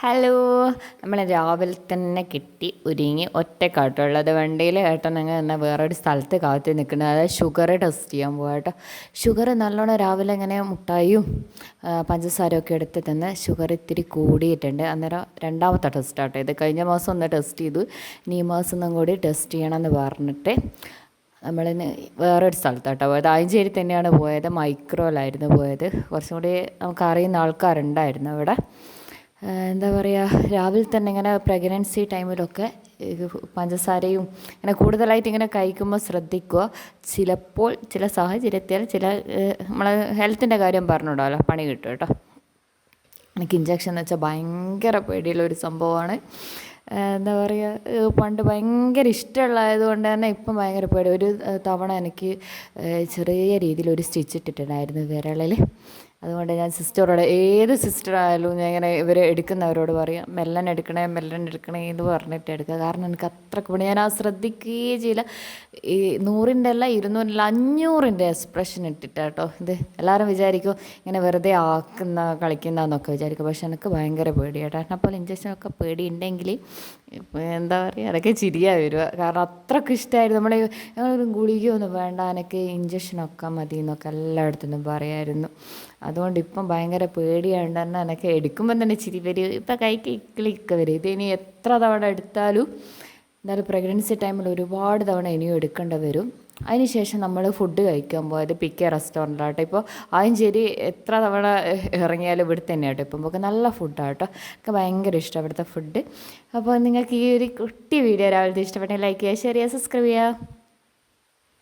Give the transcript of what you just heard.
Hello. നമ്മൾ രാവിലെ തന്നെ കിട്ടി ഒരുങ്ങി ഒറ്റക്കാട്ടുള്ളത് വണ്ടിയിൽ ഏട്ടൻ നിങ്ങൾ എന്നാൽ വേറൊരു സ്ഥലത്ത് കാത്ത് നിൽക്കുന്നത്, അതായത് ഷുഗർ ടെസ്റ്റ് ചെയ്യാൻ പോകാം കേട്ടോ. ഷുഗർ നല്ലോണം രാവിലെ ഇങ്ങനെ മുട്ടായും പഞ്ചസാരയൊക്കെ എടുത്ത് തന്ന് ഷുഗർ ഇത്തിരി കൂടിയിട്ടുണ്ട്. അന്നേരം രണ്ടാമത്തെ ടെസ്റ്റ് ആട്ടോ ഇത്. കഴിഞ്ഞ മാസം ഒന്ന് ടെസ്റ്റ് ചെയ്തു, ഇനി ഈ മാസം ഒന്നും കൂടി ടെസ്റ്റ് ചെയ്യണമെന്ന് പറഞ്ഞിട്ട് നമ്മളിന്ന് വേറൊരു സ്ഥലത്താട്ടോ പോയത്. ആയഞ്ചേരി തന്നെയാണ് പോയത്, മൈക്രോയിലായിരുന്നു പോയത്. കുറച്ചും കൂടി നമുക്കറിയുന്ന ആൾക്കാരുണ്ടായിരുന്നു അവിടെ. എന്താ പറയുക, രാവിലെ തന്നെ ഇങ്ങനെ പ്രഗ്നൻസി ടൈമിലൊക്കെ പഞ്ചസാരയും ഇങ്ങനെ കൂടുതലായിട്ട് ഇങ്ങനെ കഴിക്കുമ്പോൾ ശ്രദ്ധിക്കുക. ചിലപ്പോൾ ചില സാഹചര്യത്തിൽ നമ്മളെ ഹെൽത്തിൻ്റെ കാര്യം പറഞ്ഞിടാമല്ലോ, പണി കിട്ടും കേട്ടോ. എനിക്ക് ഇഞ്ചക്ഷൻ എന്ന് വെച്ചാൽ ഭയങ്കര പേടിയുള്ളൊരു സംഭവമാണ്. എന്താ പറയുക, പണ്ട് ഭയങ്കര ഇഷ്ടമുള്ളതായതുകൊണ്ട് തന്നെ ഇപ്പം ഭയങ്കര പേടി. ഒരു തവണ എനിക്ക് ചെറിയ രീതിയിൽ ഒരു സ്റ്റിച്ച് ഇട്ടിട്ടുണ്ടായിരുന്നു വിരളിൽ. അതുകൊണ്ട് ഞാൻ സിസ്റ്ററോട്, ഏത് സിസ്റ്ററായാലും ഞാൻ ഇങ്ങനെ ഇവർ എടുക്കുന്നവരോട് പറയാം, മെല്ലൻ എടുക്കണേ എന്ന് പറഞ്ഞിട്ട് എടുക്കുക. കാരണം എനിക്ക് അത്രക്ക് പണി, ഞാൻ ശ്രദ്ധിക്കുകയേ ചെയ്യില്ല. ഈ 100ൻ്റെ അല്ല 200ൻ്റെ 500ൻ്റെ എക്സ്പ്രഷൻ ഇട്ടിട്ടാട്ടോ ഇത്. എല്ലാവരും വിചാരിക്കും ഇങ്ങനെ വെറുതെ കളിക്കുന്നതെന്നൊക്കെ വിചാരിക്കും. പക്ഷെ എനിക്ക് ഭയങ്കര പേടിയാട്ടോ. അപ്പോൾ ഇഞ്ചക്ഷനൊക്കെ പേടിയുണ്ടെങ്കിൽ എന്താ പറയുക, അതൊക്കെ ചിരിയാ വരിക. കാരണം അത്രയ്ക്ക് ഇഷ്ടമായിരുന്നു. ഞങ്ങളൊരു ഗുളികയൊന്നും വേണ്ട, എനിക്ക് ഇഞ്ചക്ഷനൊക്കെ മതി എന്നൊക്കെ എല്ലായിടത്തുനിന്നും പറയായിരുന്നു. അതുകൊണ്ട് ഇപ്പം ഭയങ്കര പേടിയായതുകൊണ്ട് തന്നെ എനിക്ക് എടുക്കുമ്പം തന്നെ ചിരി വരും. ഇപ്പം കൈക്ക് ഇക്കിളിക്ക വരും. ഇതിനി എത്ര തവണ എടുത്താലും എന്തായാലും പ്രഗ്നൻസി ടൈമിൽ ഒരുപാട് തവണ ഇനിയും എടുക്കേണ്ടി വരും. അതിനുശേഷം നമ്മൾ ഫുഡ് കഴിക്കാൻ പോയത് പിക്കെ റെസ്റ്റോറൻറ്റിലാട്ടോ. ഇപ്പോൾ ആയഞ്ചേരി എത്ര തവണ ഇറങ്ങിയാലും ഇവിടെ തന്നെയാട്ടോ. ഇപ്പം നമുക്ക് നല്ല ഫുഡാട്ടോ, എനിക്ക് ഭയങ്കര ഇഷ്ടമാണ് ഇവിടുത്തെ ഫുഡ്. അപ്പോൾ നിങ്ങൾക്ക് ഈ ഒരു കുട്ടി വീഡിയോ രാവിലത്തെ ഇഷ്ടപ്പെട്ടെങ്കിൽ ലൈക്ക് ചെയ്യുക, ഷെയർ ചെയ്യുക, സബ്സ്ക്രൈബ് ചെയ്യുക.